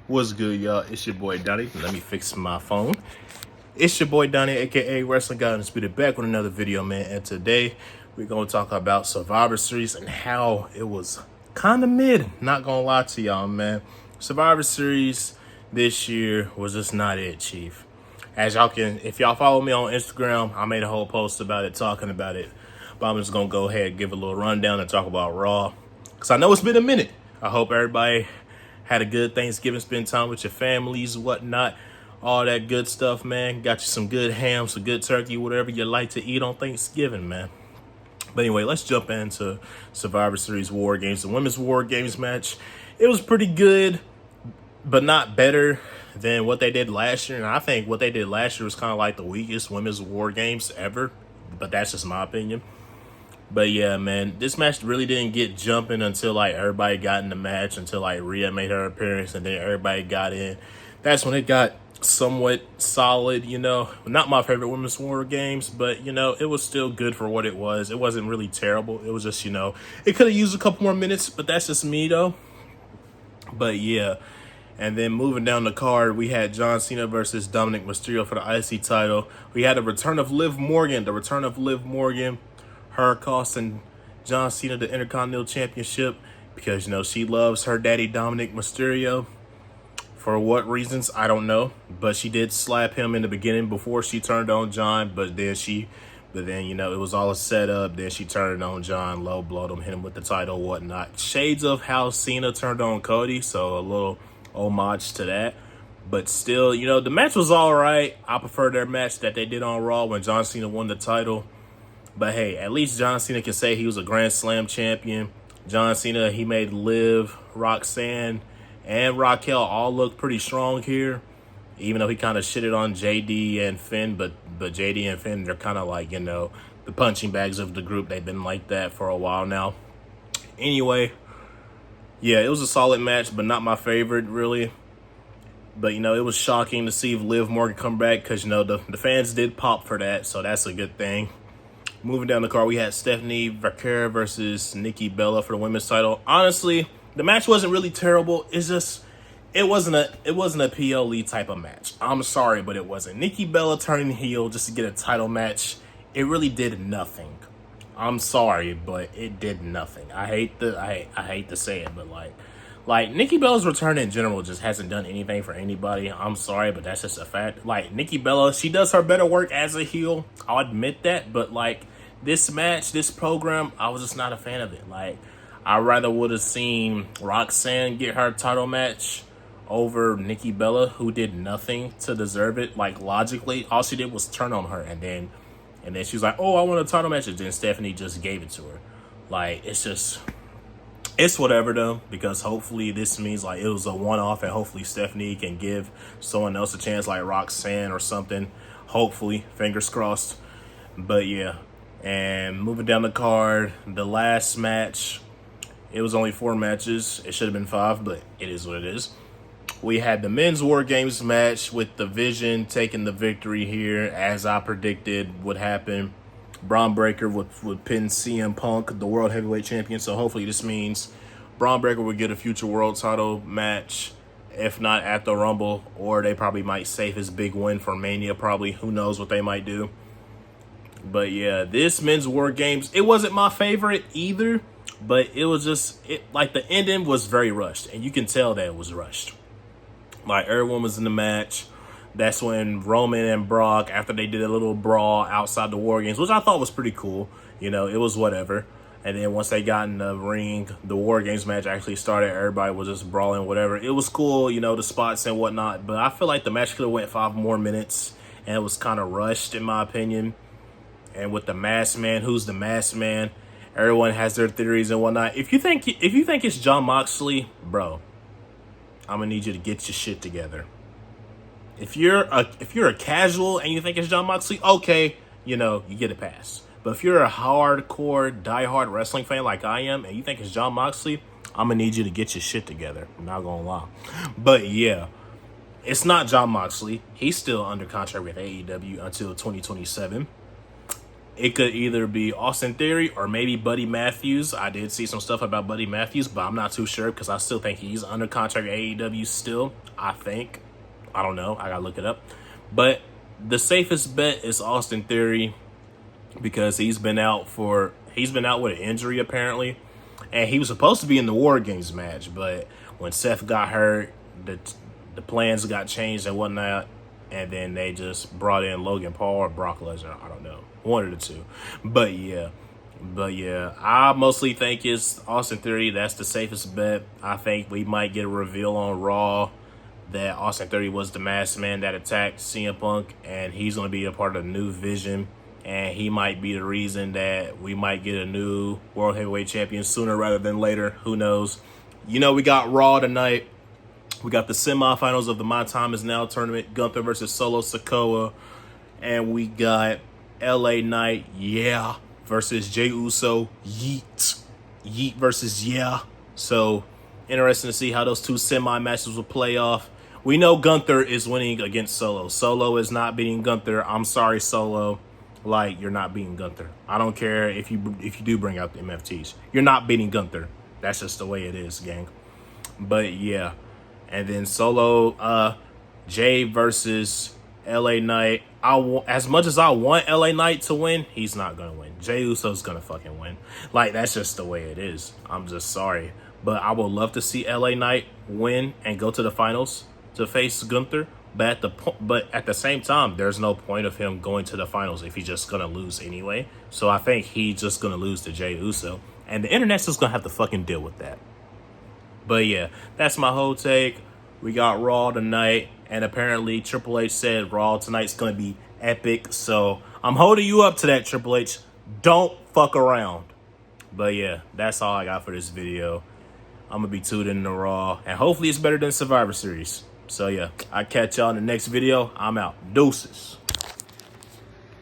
What's good, y'all? It's your boy Donnie. Let me fix my phone. It's your boy Donnie, aka Wrestling God Undisputed, back with another video, man. And today we're gonna talk about Survivor Series and how it was kind of mid. Not gonna lie to y'all, man. Survivor Series this year was just not it, Chief. As y'all can, if y'all follow me on Instagram, I made a whole post about it, talking about it. But I'm just gonna go ahead and give a little rundown and talk about Raw, because I know it's been a minute. I hope everybody had a good Thanksgiving, spend time with your families, whatnot, all that good stuff, man. Got you some good ham, some good turkey, whatever you like to eat on Thanksgiving, man. But anyway, let's jump into Survivor Series War Games. The Women's War Games match, it was pretty good, but not better than what they did last year. And I think what they did last year was kind of like the weakest Women's War Games ever. But that's just my opinion. But yeah, man, this match really didn't get jumping until like everybody got in the match, until like Rhea made her appearance, and then everybody got in. That's when it got somewhat solid, you know. Not my favorite Women's War Games, but you know, it was still good for what it was. It wasn't really terrible. It was just, you know, it could have used a couple more minutes, but that's just me though. But yeah. And then moving down the card, we had John Cena versus Dominic Mysterio for the IC title. We had the return of Liv Morgan. Her costing John Cena the Intercontinental Championship because, you know, she loves her daddy Dominic Mysterio. For what reasons, I don't know. But she did slap him in the beginning before she turned on John. But then, you know, it was all a setup. Then she turned on John, low blowed him, hit him with the title, whatnot. Shades of how Cena turned on Cody. So a little homage to that. But still, you know, the match was all right. I prefer their match that they did on Raw when John Cena won the title. But hey, at least John Cena can say he was a Grand Slam champion. John Cena, he made Liv, Roxanne, and Raquel all look pretty strong here. Even though he kind of shitted on JD and Finn, but JD and Finn, they're kind of like, you know, the punching bags of the group. They've been like that for a while now. Anyway, yeah, it was a solid match, but not my favorite, really. But, you know, it was shocking to see Liv Morgan come back because, you know, the fans did pop for that, so that's a good thing. Moving down the card, we had Stephanie Vaquera versus Nikki Bella for the women's title. Honestly, the match wasn't really terrible. It's just, it wasn't a PLE type of match. I'm sorry, but it wasn't. Nikki Bella turning heel just to get a title match, it really did nothing. I'm sorry, but it did nothing. I hate to say it, but like Nikki Bella's return in general just hasn't done anything for anybody. I'm sorry, but that's just a fact. Like Nikki Bella, she does her better work as a heel. I'll admit that, but like this match, this program, I was just not a fan of it. Like, I rather would have seen Roxanne get her title match over Nikki Bella, who did nothing to deserve it. Like, logically, all she did was turn on her, and then she was like, "Oh, I want a title match," and then Stephanie just gave it to her. Like, it's whatever though, because hopefully this means like it was a one-off, and hopefully Stephanie can give someone else a chance, like Roxanne or something. Hopefully, fingers crossed. But yeah. And moving down the card, the last match, it was only 4 matches. It should have been 5, but it is what it is. We had the Men's War Games match with the Vision taking the victory here, as I predicted would happen. Braun Breaker would pin CM Punk, the World Heavyweight Champion. So hopefully this means Braun Breaker would get a future world title match, if not at the Rumble, or they probably might save his big win for Mania, probably. Who knows what they might do. But yeah, this Men's War Games, it wasn't my favorite either, but it was just, like the ending was very rushed, and you can tell that it was rushed. Like everyone was in the match. That's when Roman and Brock, after they did a little brawl outside the War Games, which I thought was pretty cool. You know, it was whatever. And then once they got in the ring, the War Games match actually started. Everybody was just brawling, whatever. It was cool, you know, the spots and whatnot. But I feel like the match could have went 5 more minutes, and it was kind of rushed in my opinion. And with the Masked Man, who's the Masked Man? Everyone has their theories and whatnot. If you think it's Jon Moxley, bro, I'm gonna need you to get your shit together. If you're a casual and you think it's Jon Moxley, okay, you know, you get a pass. But if you're a hardcore, diehard wrestling fan like I am, and you think it's Jon Moxley, I'm gonna need you to get your shit together. I'm not gonna lie. But yeah, it's not Jon Moxley. He's still under contract with AEW until 2027. It could either be Austin Theory or maybe Buddy Matthews. I did see some stuff about Buddy Matthews, but I'm not too sure because I still think he's under contract at AEW still. I think. I don't know. I gotta look it up. But the safest bet is Austin Theory because he's been out with an injury apparently. And he was supposed to be in the War Games match, but when Seth got hurt, the plans got changed and whatnot, and then they just brought in Logan Paul or Brock Lesnar. I don't know. One of the two. But yeah, I mostly think it's Austin Theory. That's the safest bet. I think we might get a reveal on Raw that Austin Theory was the masked man that attacked CM Punk, and he's going to be a part of the new vision. And he might be the reason that we might get a new World Heavyweight Champion sooner rather than later. Who knows? You know, we got Raw tonight. We got the semifinals of the My Time Is Now tournament. Gunther versus Solo Sikoa. And we got LA Knight, yeah, versus Jey Uso, yeet. Yeet versus yeah. So, interesting to see how those two semi-matches will play off. We know Gunther is winning against Solo. Solo is not beating Gunther. I'm sorry, Solo. Like, you're not beating Gunther. I don't care if you do bring out the MFTs. You're not beating Gunther. That's just the way it is, gang. But, yeah. And then Solo, Jay versus LA Knight. As much as I want LA Knight to win, he's not going to win. Jey Uso's going to fucking win. Like, that's just the way it is. I'm just sorry. But I would love to see LA Knight win and go to the finals to face Gunther. But at the same time, there's no point of him going to the finals if he's just going to lose anyway. So I think he's just going to lose to Jey Uso. And the internet's just going to have to fucking deal with that. But yeah, that's my whole take. We got Raw tonight. And apparently Triple H said Raw tonight's going to be epic. So I'm holding you up to that, Triple H. Don't fuck around. But yeah, that's all I got for this video. I'm going to be tuning in the Raw. And hopefully it's better than Survivor Series. So yeah, I'll catch y'all in the next video. I'm out. Deuces.